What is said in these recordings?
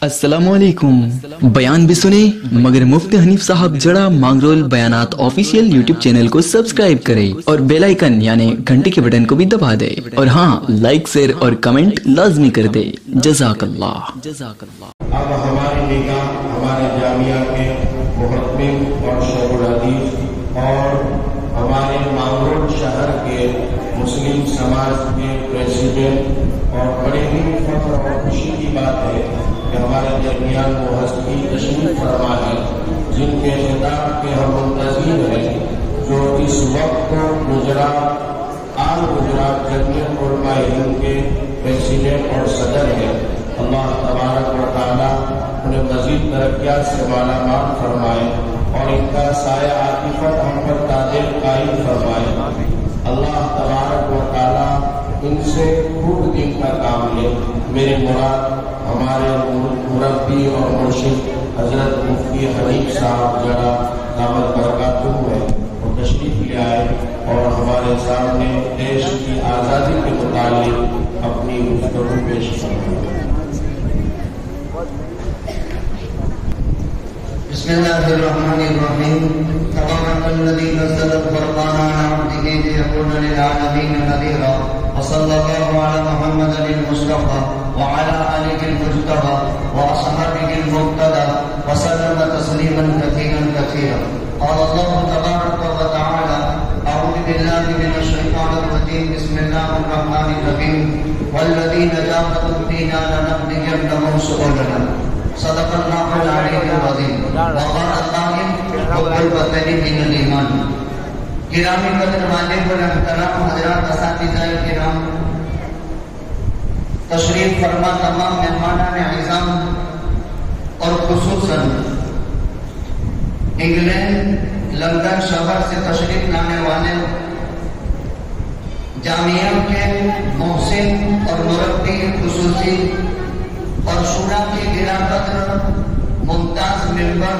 السلام علیکم۔ بیان بھی سنے مگر مفتی حنیف صاحب جڑا مانگرول بیانات آفیشیل یوٹیوب چینل کو سبسکرائب کرے اور بیل آئیکن یعنی گھنٹی کے بٹن کو بھی دبا دے، اور ہاں لائک شیئر اور کمنٹ لازمی کر دے۔ جزاک اللہ۔ اب ہماری نگاہ ہمارے جامعہ کے محتمم اور شیخ الحدیث اور ہمارے مانگرول شہر کے مسلم سماج کے پریزیڈنٹ اور بڑے ہی فخر اور خوشی کی بات ہے کہ ہمارے درمیان وہ ہستی تشریف فرما ہے جن کے خطاب کے ہم منتظر ہیں، جو اس وقت گجرات آل گجرات جمعیت علماء ہند کے پریزیڈنٹ اور صدر ہیں۔ اللہ تبارک و تعالیٰ انہیں مزید ترقیات سے مالا مال فرمائے اور ان کا سایہ عاطفت ہم پر تاجر قائم فرمائے۔ اللہ تبارک و تعالیٰ ان سے خوب دن کا کام لے۔ میرے مراد ہمارے مربی اور مرشد حضرت مفتی حنیف صاحب جڑا دامت برکاتہ ہے، وہ تشریف لے آئے اور ہمارے سامنے دیش کی آزادی کے متعلق اپنی گفتگو پیش فرمائے۔ بسم اللہ الرحمن الرحیم۔ تبارک الذی نزل الفرقان علی عبدہ لیکون للعالمین نذیرا، وصلی اللہ علی محمد المصطفى وعلى آلہ المجتبى واصحابہ المقتدى وسلم تسلیما کثیرا کثیرا۔ قال اللہ تبارک و تعالی اعوذ باللہ من الشیطان الرجیم، بسم اللہ الرحمن الرحیم، والذین جاہدوا فینا لنهدینهم سبلنا، صدق اللہ العلی العظیم۔ وقال اللہ حب الوطن من الایمان۔ گرامی قدر واجب الحترام حضرات اساتذہ کرام، تشریف فرما تمام مہمانان اعظام اور خصوصاً انگلینڈ لندن شہر سے تشریف لانے والے جامعہ کے محسن اور مربی خصوصی اور شورا کے گرا قدر ممتاز ممبر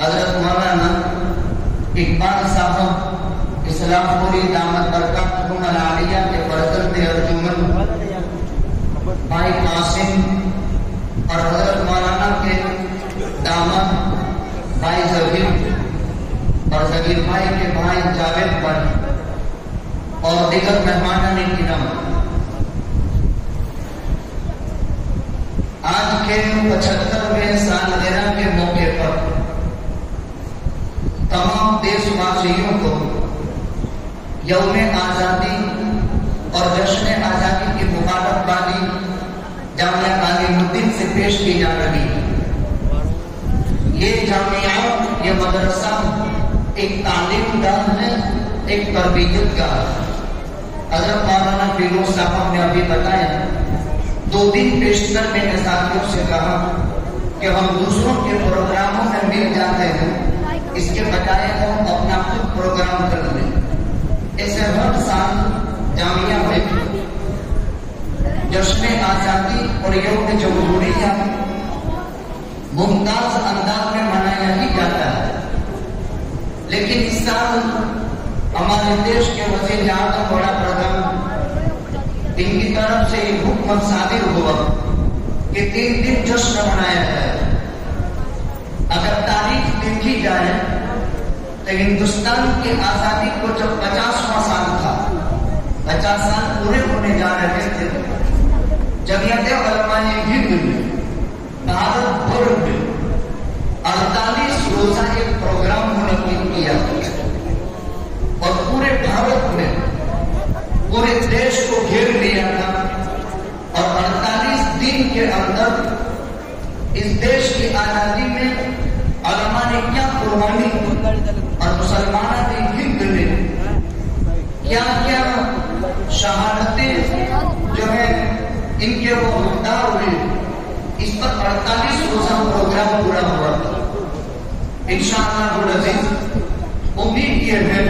حضرت مولانا اقبال صاحب اسلام پوری دامت برکاتہم العالیہ کے فرزند ارجمن بھائی قاسم اور حضرت مولانا کے داماد بھائی ظہیر اور ظہیر بھائی کے بھائی جاوید پر اور دیگر مہمانان کرام، آج کے 75ویں سالگرہ کے موقع پر تمام دیش واسیوں کو یوم آزادی اور جشن آزادی کی مبارکبادی جامعہ تعلیم الدین سے پیش کی جا رہی ہے۔ یہ جامعہ، یہ مدرسہ ایک تعلیم گاہ ہے، ایک تربیت گاہ ہے۔ حضرت مولانا فیروز صاحب نے ابھی بتایا، 2 دن پیشتر میں نے ساتھیوں سے کہا کہ ہم دوسروں کے پروگراموں میں مل جاتے ہیں، اس کے بجائے ہم اپنا خود پروگرام کر لیں۔ ایسے ہر سال جامعہ میں جشن آزادی اور یوم جمہوریہ ممتاز انداز میں منایا ہی جاتا ہے، لیکن اس سال ہمارے دیش کے وزیر اعظم بڑا پردھان ان کی طرف سے یہ حکم صادر ہوا کہ 3 دن جشن منایا جائے۔ اگر تاریخ دیکھی جائے تو ہندوستان کی آزادی کو جب 50واں سال تھا، 50 سال پورے ہونے جا رہے تھے، جمعیت علماء ہند میں بھارت بھر میں 48 روزہ ایک پروگرام منعقد کیا اور پورے بھارت میں پورے دیش کو گھیر لیا تھا، اور 48 دن کے اندر اس دیش کی آزادی میں علماء نے کیا قربانی اور مسلمانوں نے ہند نے کیا کیا شہادتیں جو ہے ان کے وہ حقدار ہوئے، اس پر 48 روزہ پروگرام پورا ہوا تھا۔ انشاءاللہ العزیز امید یہ ہے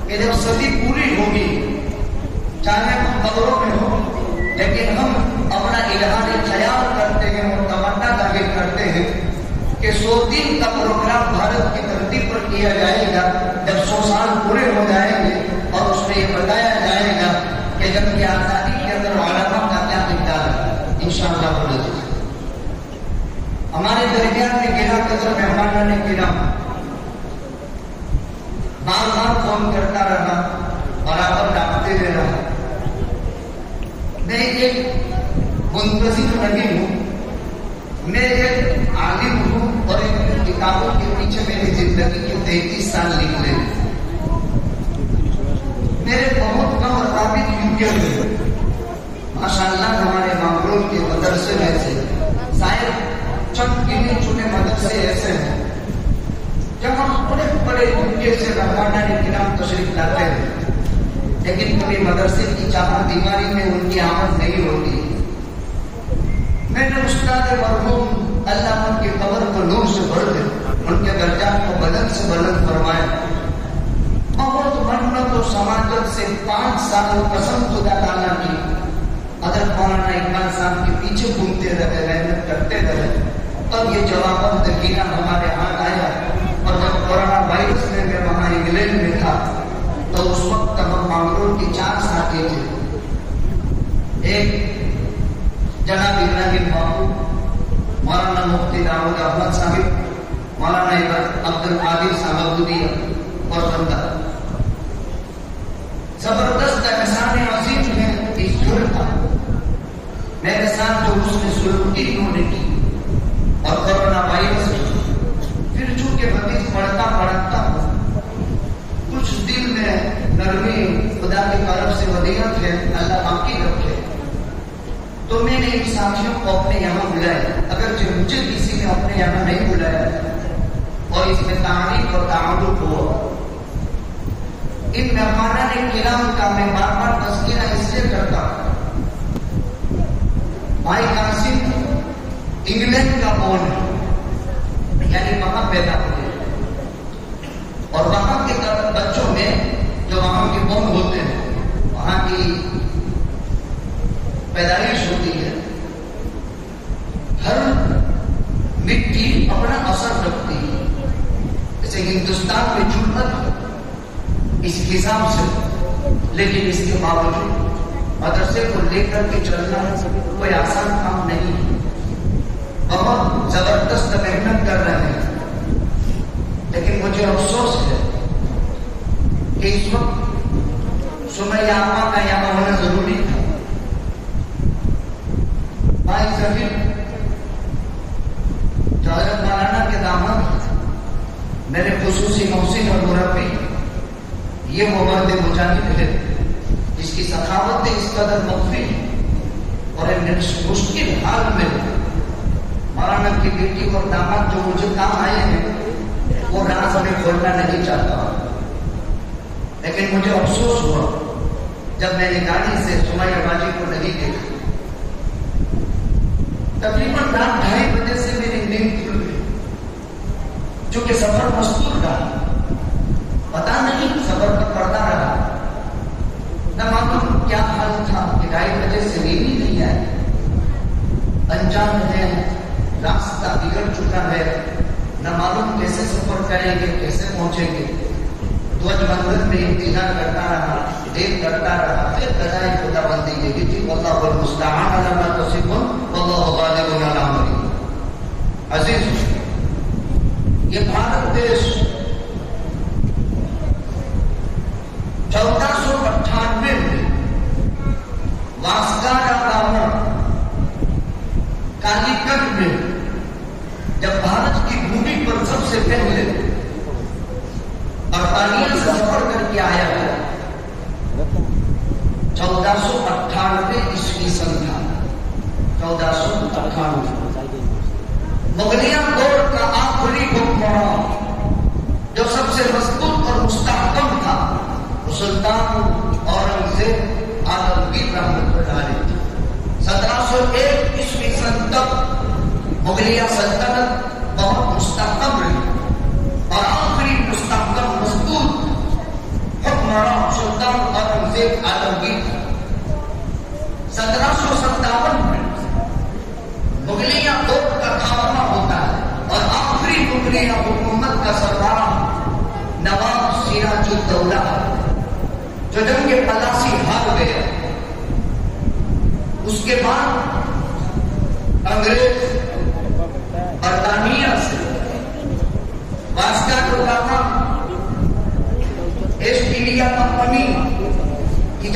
کہ جب صدی پوری ہوگی، چاہے ہم قبروں میں ہوں، لیکن ہم اپنا اظہار خیال کرتے ہیں اور تمنا ظاہر کرتے ہیں کہ 100 دن کا پروگرام بھارت کی دھرتی پر کیا جائے گا، جب 100 سال پورے ہو جائیں گے اور اس میں یہ بتایا جائے گا کہ جب کی آزادی کے اندر علماء کا کیا کردار ہے۔ انشاءاللہ ہمارے درمیان میں گرا قدر مہمان نے گرا بار بار فون کرتا رہا اور آپ ڈانٹتے رہا. میں ایک منتظر نہیں ہوں، میں ایک عالم ہوں اور ایک کتابوں کے پیچھے میری زندگی کے 33 سال نکلے. میرے بہت کم رابط یوٹیوب میں ماشاءاللہ ہمارے مانگرول کے مدرسے میں سے شاید چند گنے چنے مدرسے ایسے ہیں جہاں بڑے بڑے دنیا سے رحمانہ کرام تشریف لاتے ہیں، لیکن کبھی مدرسے کی چار دیواری میں ان کی آمد نہیں ہوتی. میں نے استاد مرحوم اللہ ان کی قبر کو نور سے بھر دے، ان کے درجات کو بلند سے بلند فرمائے. بہت منت و سماجت سے 5 سال قسم خدا تعالیٰ کی حضرت مولانا اقبال صاحب کے پیچھے گھومتے رہے، محنت کرتے رہے. تب یہ جواب دکینہ ہمارے ہاتھ آیا. اور جب کورونا وائرس میں میں وہاں انگلینڈ میں تھا تو اس وقت ہم مانگرول کے 4 ساتھی تھے. ایک جناب ابراہیم بابو، مولانا مفتی داؤد احمد صاحب، مولانا عبد القادر صاحب ابودی اور بندہ. زبردست احسان عظیم ہے اس جرم کا میرے ساتھ جو اس نے سلوک کی انہوں نے کی. اور کورونا وائرس پھر چونکہ حدیث پڑھتا کچھ دل میں نرمی خدا کی طرف سے ودیعت ہے، اللہ باقی رکھے. تو میں نے ان ساتھیوں کو اپنے یہاں بلایا، اگرچہ مجھے کسی نے اپنے یہاں نہیں بلایا اور اس میں تعریف اور تعلق ہوا. ان مہمانان کرام کا میں بار بار تذکرہ اس لیے کرتا ہوں. بھائی قاسم انگلینڈ کا بورن ہے، یعنی وہاں پیدا ہوئے اور وہاں کے بچوں میں جو وہاں کے بورن ہوتے ہیں وہاں کی پیدائش ہوتی ہے. ہر مٹی اپنا اثر رکھتی ہے. جیسے ہندوستان میں جرمت اس حساب سے، لیکن اس کے باوجود مدرسے کو لے کر کے چلنا کوئی آسان کام نہیں ہے. بہت زبردست محنت کر رہے ہیں، لیکن مجھے افسوس ہے کہ اس وقت سمیہ آپا کا یہاں ہونا ضروری تھا. بھائی ظفیر جو حضرت مولانا کے داماد میرے خصوصی محسن اور مربی، یہ وہ مرد مجاہد ہے جس کی سخاوت اس قدر مخفی اور مشکل حال میں مولانا کی بیٹی اور داماد جو مجھے کام آئے ہیں وہ راز میں کھولنا نہیں چاہتا. لیکن مجھے افسوس ہوا جب میں نے گاڑی سے سمیہ باجی کو نہیں دیکھا. تقریباً رات 2:30 بجے سے میری نیند کھل گئی، چونکہ سفر مستور رہا. پتا نہیں سفر کا پڑتا رہا، نہ معلوم کیا حال تھا کہ 2:30 بجے سے نیند ہی نہیں آئی. انجان ہے، راستہ بگڑ چکا ہے، نہ معلوم کیسے سفر کریں گے، کیسے پہنچیں گے. دھوج بندھن میں انتظار کرتا رہا، دیر کرتا رہا. پھر قضائے خدا بندی یہ تھی، واللہ المستعان علی ما تصفون واللہ غالب علی امرہ. عزیز، یہ بھارت دیش 1498 میں واسکا دا گاما کالیکٹ میں جب بھارت کی بھومی پر سب سے پہلے برطانیہ سے سفر کر کے آیا ہے. 1498 عیسوی سن تھا. 1498 مغلیہ دور کا آخری حکمران جو سب سے مضبوط اور مستحکم تھا سلطان اورنگزیب عالمگیر رحمۃ اللہ علیہ. 1701 عیسوی سن تک مغلیہ سلطنت بہت مستحکم رہی اور آخری مستحکم مضبوط حکمران سلطان اورنگزیب عالمگیر. 1757 میں مغلیہ دور کا خاتمہ ہوتا ہے اور آخری مغلیہ حکومت کا سردار نواب سراج الدولہ جو جنگ پلاسی ہار گیا. اس کے بعد انگریز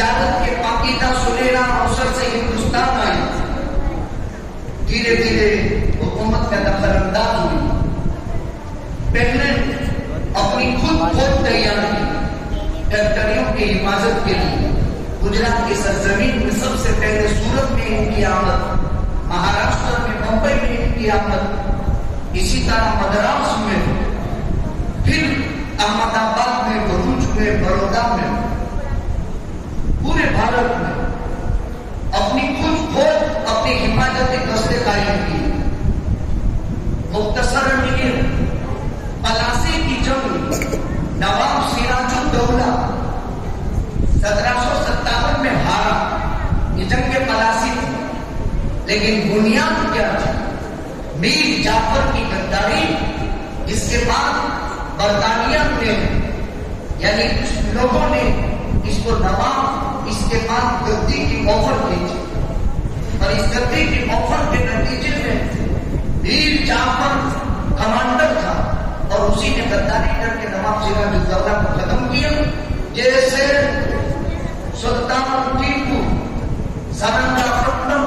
تجارت کے پاکیزہ سنہرا اوسر سے ہندوستان آئی، دھیرے دھیرے حکومت کا دخل انداز ہوئی، پہلے اپنی خود تیار کی فیکٹریوں کی حفاظت کے لیے گجرات کی سرزمین میں سب سے پہلے سورت میں ان کی آمد، مہاراشٹر میں بمبئی میں ان کی آمد، اسی طرح مدراس میں، پھر احمد آباد میں، بھروچ میں، بڑودہ میں، پورے بھارت میں اپنی خود اپنی حفاظتی دستے قائم کی۔ مختصر پلاسی کی جنگ نواب سراج الدولہ 1757 میں ہارا، یہ جنگ پلاسی تھی، لیکن بنیاد کیا تھی؟ میر جعفر کی غداری، جس کے بعد برطانیہ نے یعنی کچھ لوگوں نے اس کو نواب، اس کے بعد گدی کی آفر دی تھی، اور اس گدی کی آفر کے نتیجے میں میر جعفر کمانڈر تھا اور اسی نے غداری کر کے نواب سراج الدولہ کو ختم کیا۔ جیسے سلطان ٹیپو سرنگاپٹم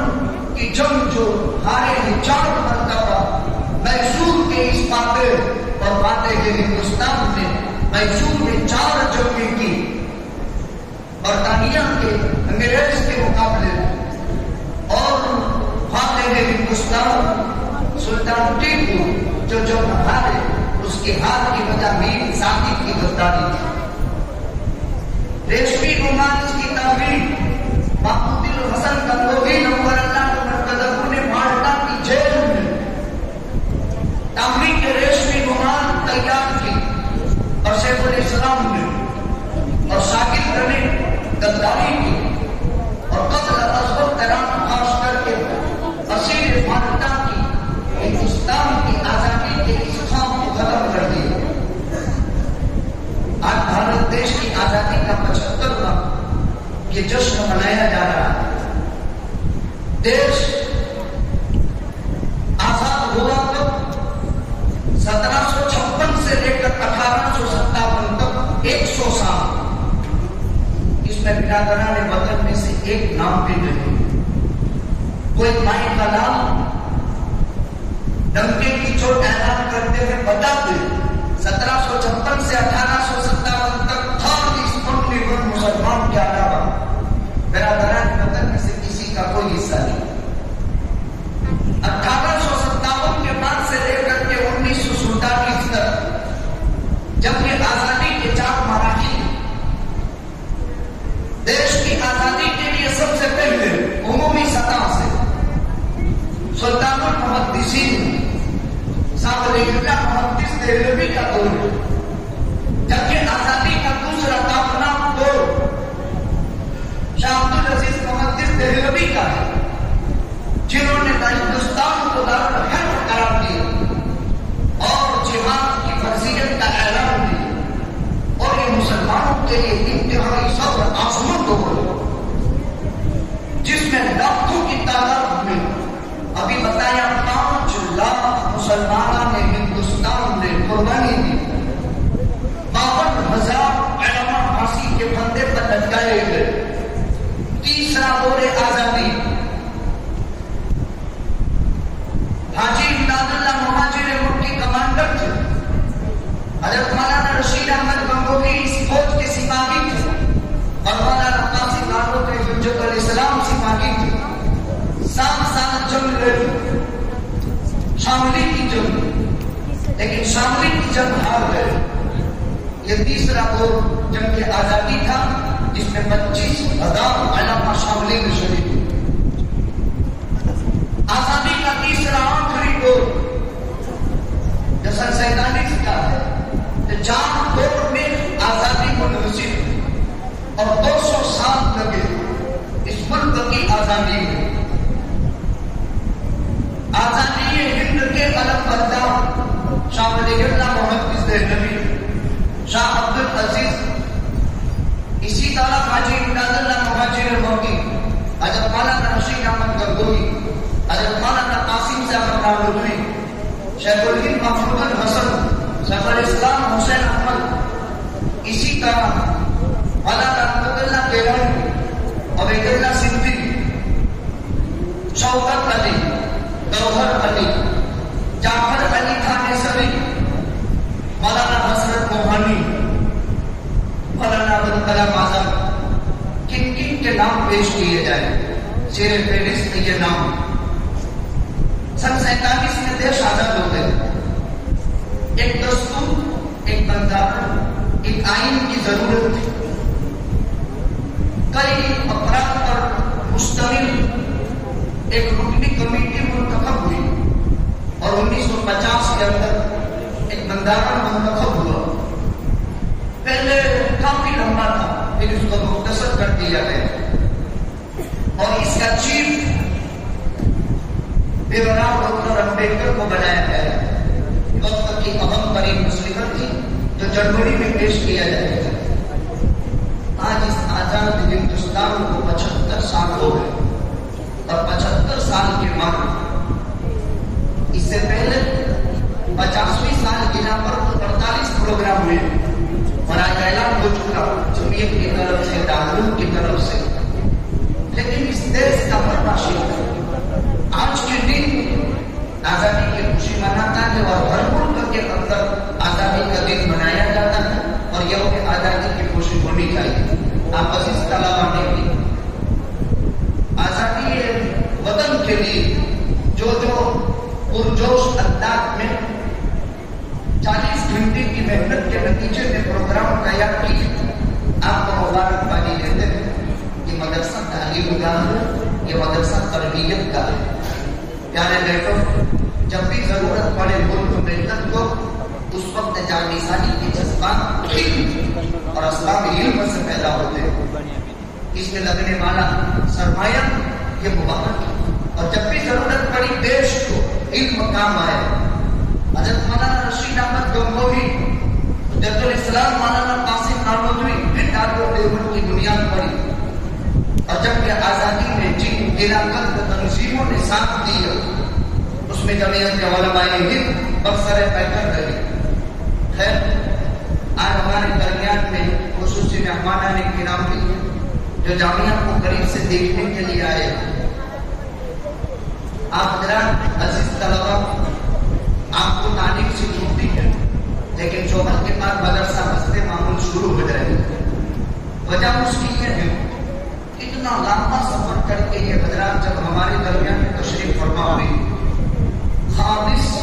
کی جنگ جو ہارے ہیں 4 مرتبہ، میسور کے اس فاتح اور فاتح کے ہندوستان نے میسور میں 4 جنگیں کی برطانیہ کے انگریز کے مقابلے میں، اور فاتح ہندوستان سلطان ٹیپو جو جنگ ہارے، اس کے ہار کی وجہ میر ثابت کی غداری تھی۔ ریشمی رومانس کی تعمیر محمود الحسن گنگوہی نور اللہ مرتضی نے مالٹا کی جیل میں تعمیر کے ریشمی رومان تیار کی، اور شیخ الاسلام نے اور شاگرد نے غداری کی، اور قتل اصغر تیران خاص کر کے اسیر مالٹا کی ہندوستان کی آزادی کے اس خواب کو ختم کر دیا۔ آج بھارت دیش کی آزادی کا 75واں یہ جشن منایا جا رہا ہے۔ دیش آزاد ہوا تو 1756 سے لے کر 1857 تک 100 سال، اس میں برادران وطن میں سے ایک نام بھی نہیں، کوئی مائی کا نام ڈنکے کی چوٹ اعلان کرتے ہوئے بتاتے 1756 سے 1857 تک تھا اس اونلی ون مسلمان کے علاوہ برادران وطن میں سے کسی کا کوئی حصہ نہیں۔ 1857 کے بعد سے لے کر کے 1947 تک جب یہ آزادی کے 4 مراحل، دیش کی آزادی کے لیے سب سے پہلے عمومی سطح سے سلطان المحدثین صاحب اللہ محدث دہلوی کا دور ہے، جبکہ آزادی کا دوسرا کامناب دور شاہ عبدالعزیز محدث دہلوی کا ہے، جنہوں نے ہندوستان کو دارالحرب قرار دیا اور جہاد کی فرضیت کا اعلان کیا، اور یہ مسلمانوں کے لیے انتہائی صبر عظمت ہو، جس میں لاکھوں کی تعداد میں ابھی بتایا 5 لاکھ مسلمانوں نے ہندوستان نے قربانی دی، 52,000 علماء پھانسی کے پھندے پر لٹکائے گئے۔ تیسرا دور آزادی، حاجی امداد اللہ مہاجر مٹی کمانڈر تھے، حضرت مولانا رشید احمد گنگوہی اس فوج کے سپاہی تھے، اور مولانا قاسم نانوتوی حجت الاسلام سپاہی تھے۔ 7 سال جنگ لڑی، شاملی کی جنگ، لیکن شاملی کی جنگ ہار گئے۔ یہ تیسرا دور جنگ آزادی تھا، جس میں 25,000 علماء شاملی میں شریک ہوئے۔ آزادی کا تیسرا آخری دور جو 47 کا ہے، 4 دور میں آزادی منحصر ہوئی اور 200 سال لگے اس ملک کی آزادی میں۔ آزادی ہند کے علم بردار شاہ ولی اللہ محدث دہلوی، شاہ عبدالعزیز، اسی طرح حاجی امداد اللہ مہاجر مٹی، حضرت مولانا رشید احمد گنگوہی، حضرت مولانا قاسم صاحب نانوتوی، شیخ الہند محمود الحسن، شیخ الاسلام حسین احمد، اسی طرح مولانا رحمت اللہ گیلانی، عبید اللہ صدیقی، شوکت علی، گوہر علی، جعفر علی تھانیسری، مولانا حسرت موہانی، مولانا ابوالکلام کلام آزم، کن کن کے نام پیش کیے جائیں؟ شیر فہرست میں یہ نام. سن 47 میں دیش آزاد ہو گئے. ایک دستور، ایک بنداون، ایک آئین کی ضرورت تھی. کئی افراد پر مشتمل ایک رکنی کمیٹی منتخب ہوئی اور 1950 کے اندر ایک بنداون منتخب ہوا. پہلے کافی لمبا تھا، پھر اس کو مختصر کر دیا گیا اور اس کا چیف بھیمراؤ ڈاکٹر امبیڈکر کو بنایا گیا. وقت کی اہم ترین مصیبت تھی جو جنوری میں پیش کیا جائے گا. آج اس آزاد ہندوستان کو 75 سال ہو گئے اور 75 سال کے بعد اس سے پہلے 50ویں سال گنا پر 48 پروگرام ہوئے اور آج اعلان ہو چکا جمعیت کی طرف سے، دارالعلوم کی طرف سے. لیکن اس دیش کا ہر باشندہ آج کے دن آزادی کی خوشی مناتا ہے اور ہر ملک کے اندر آزادی کا دن منایا جاتا ہے اور یوم آزادی کی خوشی ہونی چاہیے. آپ عزیز طلباء نے بھی آزادی وطن کے لیے جو پرجوش انداز میں 40 گھنٹے کی محنت کے نتیجے میں پروگرام تیار کی، آپ کو مبارکبادی دیتے ہیں. یہ مدرسہ تعلیم کا ہے، یہ مدرسہ تربیت کا ہے. پیارے بیٹوں، جب بھی ضرورت پڑے ملک ملت کو، اس وقت جانبداری کے جذبات علم اور اسباب علم سے پیدا ہوتے ہیں. اس میں لگنے والا سرمایہ یہ مبارک ہے. اور جب بھی ضرورت پڑی دیش کو علم کام آئے. حضرت مولانا رشید احمد گنگوہی، حجت الاسلام مولانا قاسم نانوتوی نے دارو دیوبند کی بنیاد پڑی. اور جب کہ آزادی میں جن علاقت تنظیموں نے ساتھ دیا اس میں جمعیت علماء ہند برسر پیکر رہی. خیر، آج ہمارے درمیان میں خصوصی مہمانان کرام بھی جو جامعہ کو قریب سے دیکھنے کے لیے آئے. آپ حضرات عزیز طلباء، آپ کو تعلیم سے چھوٹی ہے لیکن شوہر کے بعد مدرسہ ہستے معمول شروع ہو جائے. وجہ اس کی یہ ہے اتنا لمبا سفر کر کے یہ حضرات جب ہمارے درمیان میں تشریف فرما ہوئی، خالص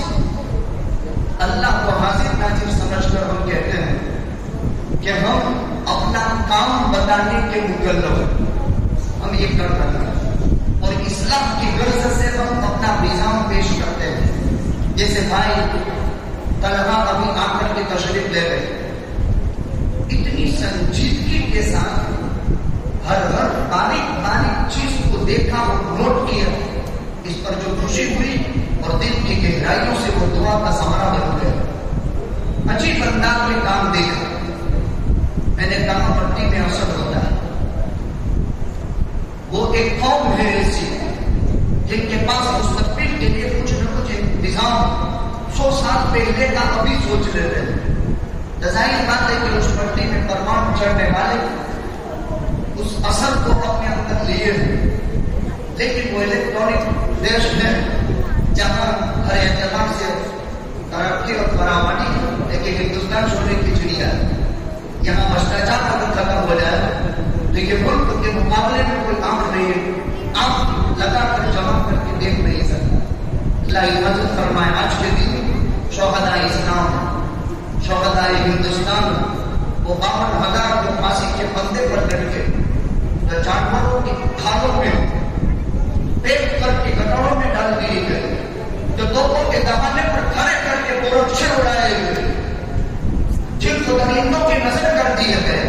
اللہ کو حاضر ناظر سمجھ کر ہم کہتے ہیں کہ ہم اپنا کام بتانے کے مکلف، ہم یہ کر رہے ہیں اور اسلام کی غرض سے ہم اپنا نظام پیش کرتے ہیں. جیسے بھائی طلبا ابھی آ کر کے تشریف لے رہے، اتنی سنجیدگی کے ساتھ ہر باریک باریک چیز کو دیکھا اور نوٹ کیا. اس پر جو خوشی ہوئی اور دل کی گہرائیوں سے وہ دعا کا سہارا بن گیا. عجیب انداز میں کام دیکھا. میں نے کہا پٹی میں اثر ہوتا ہے. وہ ایک قوم ہے ایسی جن کے پاس مستقبل کے لیے کچھ نہ کچھ انتظام 100 سال پہلے کا ابھی سوچ رہے تھے. ظاہر بات ہے کہ اس پٹی میں پروان چڑھنے والے اس اثر کو اپنے اندر لیے ہیں. لیکن وہ الیکٹرانک دیش ہے جہاں ہر اعتبار سے ترقی اور فراوانی ہے، لیکن ہندوستان سونے کی چڑیا ہے. یہاں بھرشٹاچار اگر ختم ہو جائے تو یہ ملک کے مقابلے میں کوئی کام نہیں ہے. آپ لگا کر جمع کر کے دیکھ نہیں سکتا. اللہ حفاظت فرمائے. آج کے دن شہداء اسلام، شہداء ہندوستان، وہ 52,000 جو پھانسی کے پندے پر لٹکے، جو جانوروں کی کھالوں میں پیک کر کے گٹروں میں ڈال دیے گئے، جو توپوں کے دہانے پر کھڑے کر کے پروچھے اڑائے گئے، جن کو درندوں کی نظر کر دیے گئے،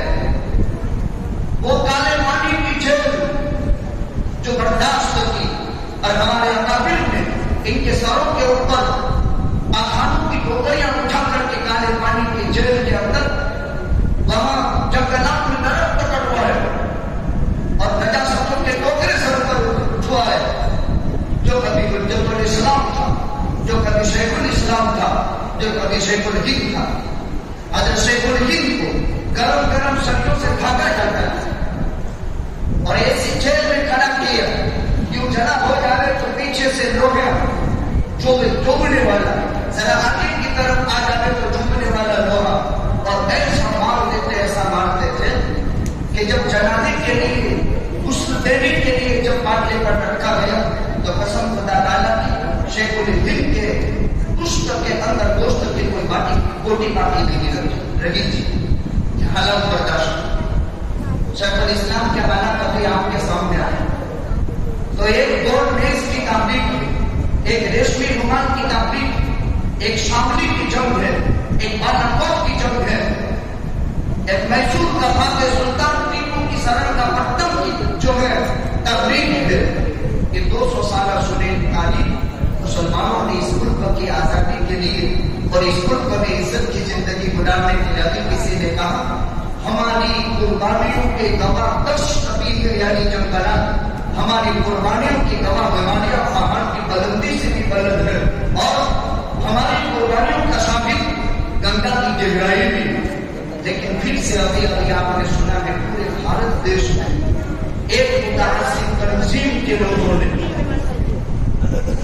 وہ کالے پانی کی جیل جو برداشت کی. اور ہمارے اکابر نے ان کے سروں کے اوپر آخانوں کی ٹوکریاں اٹھا کر کے کالے پانی کی جیل کے اندر وہاں جنگلات میں درخت کٹوائے اور نجاستوں کے ٹوکرے سر پر اٹھوائے. جو کبھی حجت الاسلام تھا، جو کبھی شیخ الاسلام تھا، جو کبھی شیخ الہند تھا. حضرت شیخ الہند کو گرم گرم سڑکوں سے بھاگا جاتا ہے. اور ایسی جیل میں کھڑا کیا کیوں جنا ہو جائے تو پیچھے سے لوگ چوبنے والا ذرا آگے کی طرف آ جائے تو چوبنے والا لوہا اور ایسا مار دیتے ایسا مارتے تھے کہ جب جنازے کے لیے غسل دینے کے لیے جب پاٹلے پر رکھا گیا تو قسم خدا تعالیٰ کی شیخ الہند کے پشت کے اندر گوشت کی کوئی کوٹی باقی نہیں رہی تھی. حالات برداشت شیخ الاسلام کے حالات ابھی آپ کے سامنے آئے تو ایک گول میز کی تعمیر کی, ایک ریشمی رومال کی تعمیر کی, ایک شاملی کی جنگ ہے, ایک بالاکوٹ کی جنگ ہے, ایک میسور کا فاتح سلطان ٹیپو کی سرن کا پٹم کی جو ہے تقریب ہے. یہ 200 سالہ سنی تاریخ مسلمانوں نے اس ملک کی آزادی کے لیے اور اس ملک میں عزت کی زندگی گزارنے کے لیے کسی نے کہا ہماری قربانیوں کے گواہ 10 قبیلے یعنی جنگلات ہماری قربانیوں کی گواہ بیماریاں پہاڑ کی بلندی سے بھی بلند ہے اور ہماری قربانیوں کا ثابت گنگا کی گہرائی بھی. لیکن پھر سے ابھی آپ نے سنا ہے پورے بھارت دیش میں ایک متعصب تنظیم کے لوگوں نے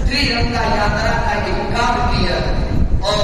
ترنگا یاترا کا انکار کیا اور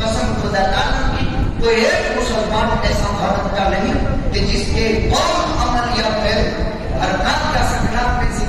قسم خدا تعالیٰ کی کوئی ایک مسلمان ایسا بھارت کا نہیں کہ جس کے قوم عمل یا پھر حرکات کا سکنات میں سے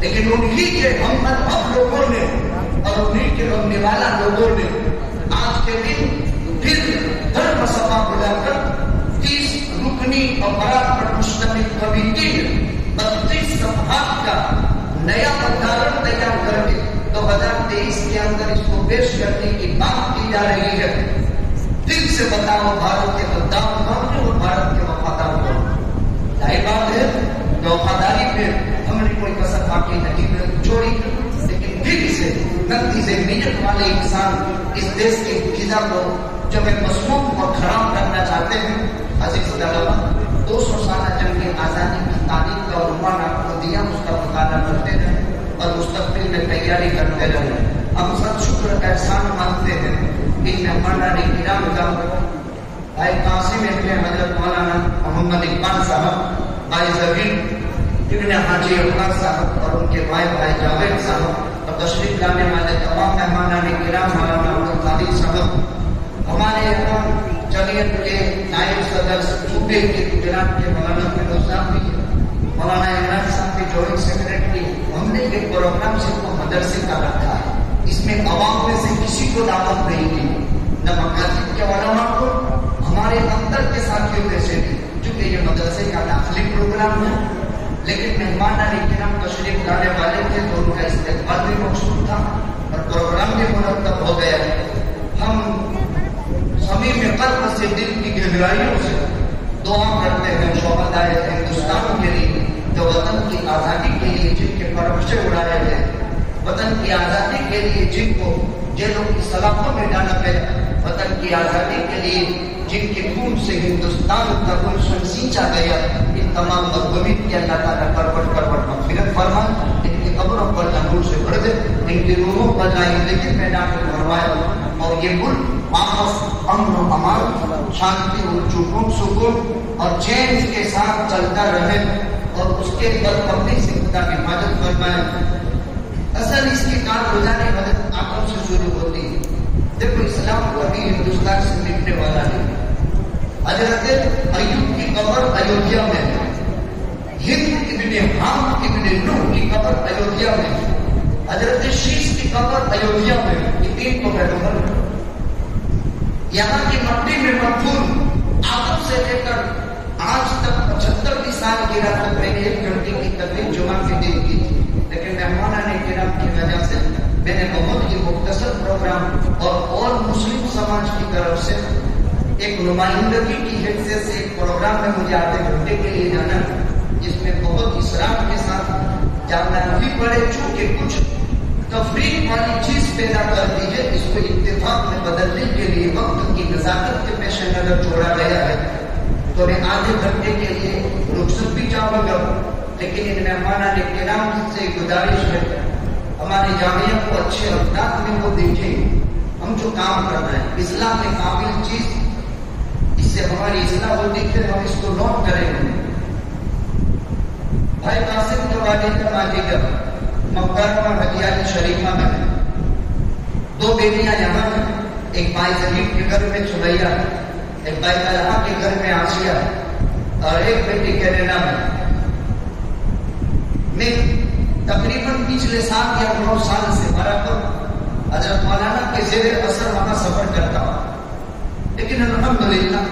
لیکن انہی کے ہم لوگوں نے اور انہی کے رمنے والا لوگوں نے آج کے دن پھر دھرم سبھا بلا کر 30 رکنی اور برات پر مشتمل کمیٹی 32 صفحات کا نیا بندارن تیار کر کے 2023 کے اندر اس کو پیش کرنے کی بات کی جا رہی ہے. دل سے بتاؤ بھارت کے غدار کون اور بھارت کے وفادار کون؟ ظاہر بات ہے وفاداری پہ ہم نے کوئی کسر باقی نہیں چھوڑی, لیکن دل سے نقدی ذہنیت والے انسان اس دیش کی فضا کو جب ایک مسموم اور خراب کرنا چاہتے ہیں. عزیز طلبا 200 سالہ جنگ آزادی کی تاریخ کا عنوان آپ کو دیا, اس کا مطالعہ کرتے رہے اور مستقبل میں تیاری کرتے رہے. ہم سب شکر کا احسان مانتے ہیں ان مہمانان کرام کا بھائی قاسم ابن حضرت مولانا محمد اقبال صاحب, بھائی زبیر ابن حاجی اقبال صاحب اور ان کے بھائی جاوید صاحب اور تشریف لانے والے تمام مہمانان کرام مولانا عبد القادر صاحب, ہمارے یہاں جمعیت کے نائب صدر صوبے کے گجرات کے مولانا فیروز صاحب بھی, مولانا عمران صاحب کے جوائنٹ سیکرٹری. ہم نے ایک پروگرام سے مدرسے کا رکھا ہے, اس میں عوام میں سے کسی کو دعوت نہیں دی, نہ مقاصد کے علماء کو, ہمارے اندر کے ساتھیوں میں سے بھی, چونکہ یہ مدرسے کا داخلی پروگرام ہے. لیکن مہمان کرام تشریف لانے والے تھے تو ان کا استقبال بھی مقصود تھا اور پروگرام بھی مرتب ہو گیا. ہم صمیم قلب سے دل کی گہرائیوں سے دعا کرتے ہیں شہدائے ہندوستان کے لیے جو وطن کی آزادی کے لیے جن کے پرچے اڑائے گئے, وطن کی آزادی کے لیے جن کو جیلوں کی سلاخوں میں ڈالا گیا, وطن کی آزادی کے لیے جن کے خون سے ہندوستان کا گلشن سینچا گیا, ان تمام مظلومین کی اللہ تعالیٰ کروٹ مغفرت فرما, ان کی قبروں پر نور سے بھر دے, ان کی روحوں پر زندگی میں ڈاکر بھروائے اور یہ ملک آپس امن و امان, شانتی اور سکون اور چین کے ساتھ چلتا رہے اور اس کے بدقسمتی سے خدا کی حفاظت فرمائے. اصل اس کی کارگزاری مدد آنکھوں سے شروع ہوتی ہے. دیکھو اسلام کبھی ہندوستان سے مٹنے والا نہیں. حضرت ایوب کی قبر ایودھیا میں ہے, ہند ابن حام ابن نوح کی قبر ایودھیا میں ہے, حضرت شیش کی قبر ایودھیا میں ہے. یہ 3 کو پیغمبر ہے. یہاں کی مٹی میں مدفون آدم سے لے کر آج تک 75 سال کی رات میں نے 1 گھنٹے کی تقریب جمعہ کے دن کی تھی, لیکن مہمانان کرام کی وجہ سے میں نے بہت ہی مختصر پروگرام اور مسلم سماج کی طرف سے ایک نمائندگی کی حیثیت سے ایک پروگرام میں مجھے آدھے گھنٹے کے لیے جانا ہے, جس میں بہت اسراف کے ساتھ جانا بھی پڑے چونکہ کچھ تفریق والی چیز پیدا کر دی ہے. اس کو اتفاق میں بدلنے کے لیے وقت کی نزاکت کے پیش نظر چھوڑا گیا ہے, تو میں آدھے گھنٹے کے لیے رخصت بھی چاہوں گا. لیکن ان مہمانان کرام سے گزارش ہے ہماری جامعہ کو اچھے انداز میں وہ دیکھیں. ہم جو کام کر رہے ہیں اسلام میں قابل چیز اس سے ہماری اصلاح ہوتی ہے، ہم اس کو نوٹ کریں گے۔ بھائی قاسم کے والد کا ماجیگر مکرمہ مدیہ شریفہ میں ہے، دو بیٹیاں یہاں ہیں، ایک بھائی زمین کے گھر میں سمیہ، ایک بھائی طلحہ کے گھر میں آسیہ، اور ایک بیٹی کینیڈا میں تقریباً پچھلے 7 یا 9 سال سے برابر حضرت مولانا کے زیر اثر وہاں سفر کرتا ہوں، لیکن الحمدللہ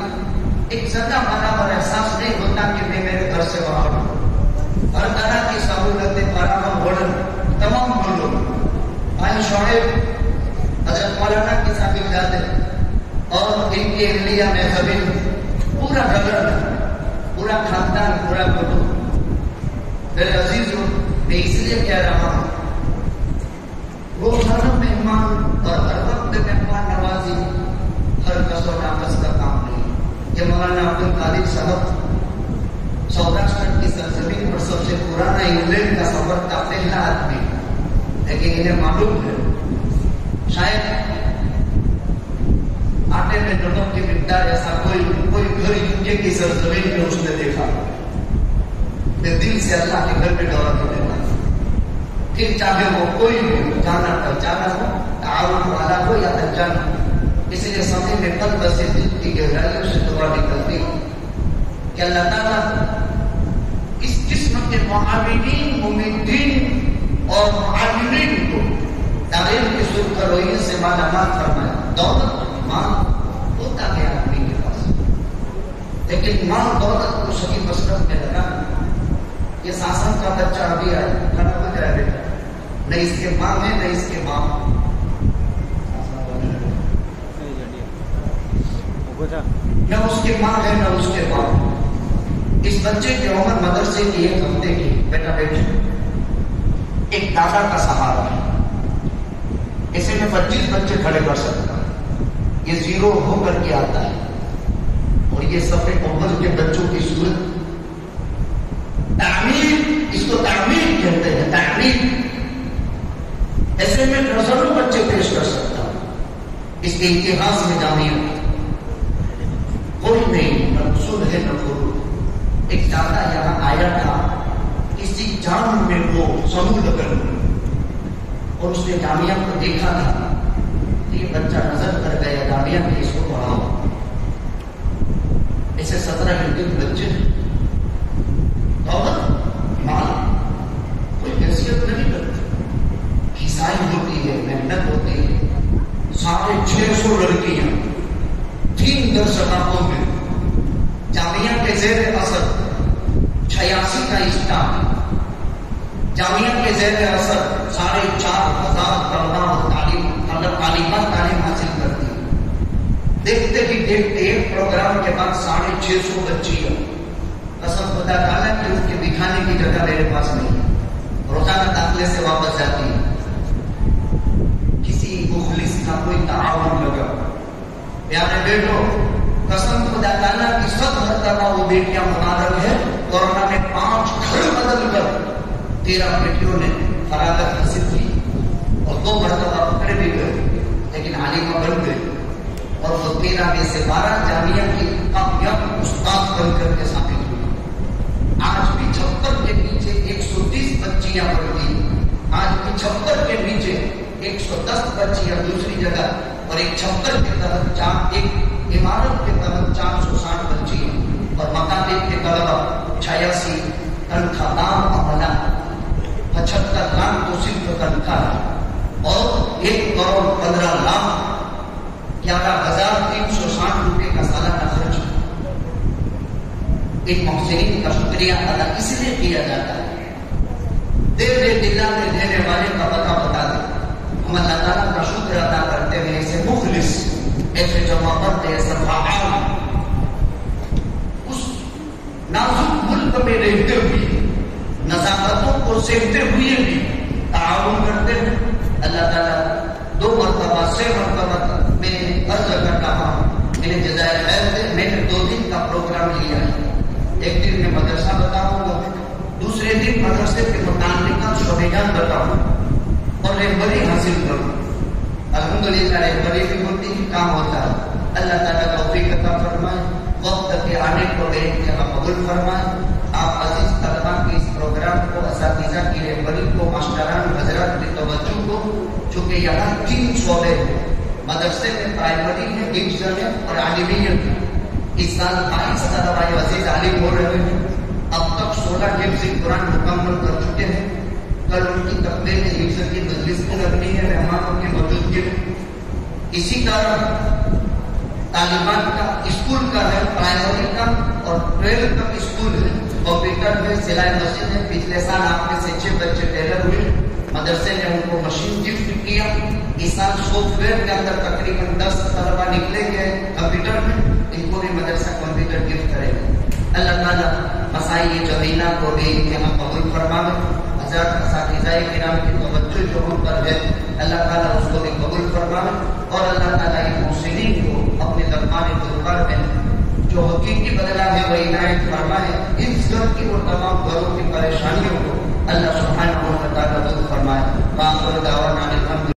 ایک زیادہ مانا اور احساس نہیں ہوتا کہ میں میرے گھر سے باہر ہوں۔ ہر طرح کی سہولتیں فراہم ہونے تمام ملکوں بھائی شعیب حضرت مولانا کی صاحبزادے اور ان کی اہلیہ میں زمین پورا گھر، پورا خاندان، پورا کٹب۔ میرے عزیزوں، میں اس لیے کہہ رہا ہوں، روزانہ مہمان اور ہر وقت مہمان نوازی ہر کس و ناقص کا کام نہیں۔ یہ مولانا عبد القادر صاحب سوراشٹر کی سرزمین پر سب سے پرانا انگلینڈ کا سفر کا پہلا آدمی، لیکن انہیں معلوم ہے شاید آٹے میں نمک کی مقدار ایسا کوئی گھر یوکے کی سرزمین میں اس نے دیکھا۔ میں دل سے اللہ کے گھر میں دورہ کرنے والا، پھر چاہے وہ کوئی ہو، جانا پہچانا ہو، تعاون والا ہو یا انجانا، اس لیے سمجھ میں قلب سے دل کی گہرائیوں سے دعا نکلتی کہ اللہ تعالیٰ اس قسم کے معاونین، ممیدین اور معاونین کو تعلیم کی سرخ روئی سے مالا مال فرمائے۔ دولت مال ہوتا ہے آدمی کے پاس، لیکن مال دولت کو صحیح مسلک میں لگانا، یہ ساسن کا بچہ ابھی آئے کھڑا ہو جائے بیٹا، نہ اس کے ماں ہے نہ اس کے باپ، نہ اس کے ماں ہے نہ اس کے باپ۔ اس بچے کی عمر مدرسے کی 1 ہفتے کی، بیٹا بیٹے ایک دادا کا سہارا ہے، اسے میں 25 بچے کھڑے کر سکتا ہوں، یہ 0 ہو کر کے آتا ہے، اور یہ صف اول کے بچوں کی صورت تعمیر، اس کو تعمیر کہتے ہیں، تعمیر۔ ایسے میں ڈزنوں بچے پیش کر سکتا ہوں، اس کے اتہاس میں جامعہ کوئی نہیں، نہ اصول ہے نہ فروع۔ ایک دادا یہاں آیا تھا کسی جام میں وہ سمود کر، اور اس نے جامعہ کو دیکھا تھا، یہ بچہ نظر کر گیا جامعہ میں، اس کو پڑھاؤ۔ ایسے 17 بچے، دولت مال کوئی حیثیت نہیں کرتی، عیسائی ہوتی ہے، محنت ہوتی ہے۔ 650 لڑکیاں 3 درسگاہوں میں، جامعہ کے زیر اثر 86 کا اسٹاف، جامعہ کے زیر اثر 4,500 تعلیمات تعلیم حاصل کرتی ہے۔ دیکھتے ہی دیکھتے ایک پروگرام کے بعد 650 بچیاں، قسم خدا تعالیٰ کہ اس کے دکھانے کی جگہ میرے پاس نہیں ہے، روزانہ داخلے سے واپس جاتی ہے۔ کسی مخلص کا کوئی تعاون لگا، پیارے بیٹوں، قسم خدا تعالیٰ کی 100 مرتبہ وہ بیٹیاں مبارک ہے۔ کورونا میں 5 گھر بدل کر 13 بیٹیوں نے فراغت حاصل کی، اور 2 مرتبہ پکڑے بھی گئے، لیکن عالمہ بن گئے، اور وہ 13 میں سے 12 جامعہ کی کامیاب استاد بن کر کے ثابت ہوئی۔ آج بھی 76 کے نیچے 130 بچیاں پڑھتی ہیں، آج بھی 76 کے نیچے 110 بچیاں دوسری جگہ، اور ایک 76 کے تحت ایک عمارت کے تحت 460 بچیاں، اور مکاتب کے طلبہ 86 تنخواہ نام عملہ 75 لاکھ تو صرف تنخواہ ہے، اور 1 کروڑ 15 لاکھ 11,360 روپے کا سالانہ خرچ۔ ایک محسنین کا شکریہ ادا اس لیے کیا جاتا ہے، دے دلا میں دینے والے کا پتہ بتا دے۔ ہم اللہ تعالیٰ کا شکر ادا کرتے ہیں، ایسے مخلص، ایسے جوابت، ایسے فعال، اس نازک ملک میں رہتے ہوئے نزاکتوں کو سیکھتے ہوئے بھی تعاون کرتے ہیں۔ اللہ تعالیٰ 2 مرتبہ 6 مرتبہ میں عرض کرتا ہوں، میرے جزائر خیر سے میں نے 2 دن کا پروگرام لیا ہے۔ ایک دن میں مدرسہ بتاؤں گا، دوسرے دن مدرسے کے متعلقات شعبیات بتاؤں اور رہبری حاصل کروں۔ الحمدللہ رہبری بھی ہوتی ہے، کام ہوتا ہے۔ اللہ تعالیٰ توفیق عطا فرمائے۔ وقت کے آنے کو دیکھ کے قبول فرمائے. آپ عزیز طلبا کے اس پروگرام کو، اساتذہ کی رہبری کو، ماسٹران حضرات کی توجہ کو، چونکہ یہاں 3 شعبے ہیں مدرسے میں، پرائمری ہے، ڈویژن ہے اور عالمیت ہے. اس سال 22 طلبا عزیز عالم ہو رہے ہیں. اب تک 16 حفظ قرآن مکمل کر چکے ہیں. کل ان کی تقریب میں حفظ کی مجلس کو لگنی ہے مہمانوں کی موجودگی میں. اسی طرح طالبان کا اسکول کا ہے، پرائمری کا اور 12 تک اسکول ہے. کمپیوٹر میں سلائی مشین ہے. پچھلے سال آپ میں سے 6 بچے ٹیلر ہوئے، مدرسے نے ان کو مشین گفٹ کیا. اس سال سافٹ ویئر کے اندر تقریباً 10 طلبا نکلے گئے کمپیوٹر میں، ان کو بھی مدرسہ کمپیوٹر گفٹ کرے گا. اللہ تعالیٰ مسائی جمیلہ کو بھی یہاں قبول فرمائے. حضرات اساتذہ کرام کی توجہ جو ہم پر ہے، اللہ تعالیٰ اس کو بھی قبول فرمائے. اور اللہ تعالیٰ ان محسنین کو اپنے دربار میں جو حقیقی بدلہ ہے وہ عنایت فرمائے. اس گھر کی اور تمام گھروں کی پریشانیوں کو اللہ سبحانہ و تعالیٰ دور فرمائے. وآخر دعوانا الحمد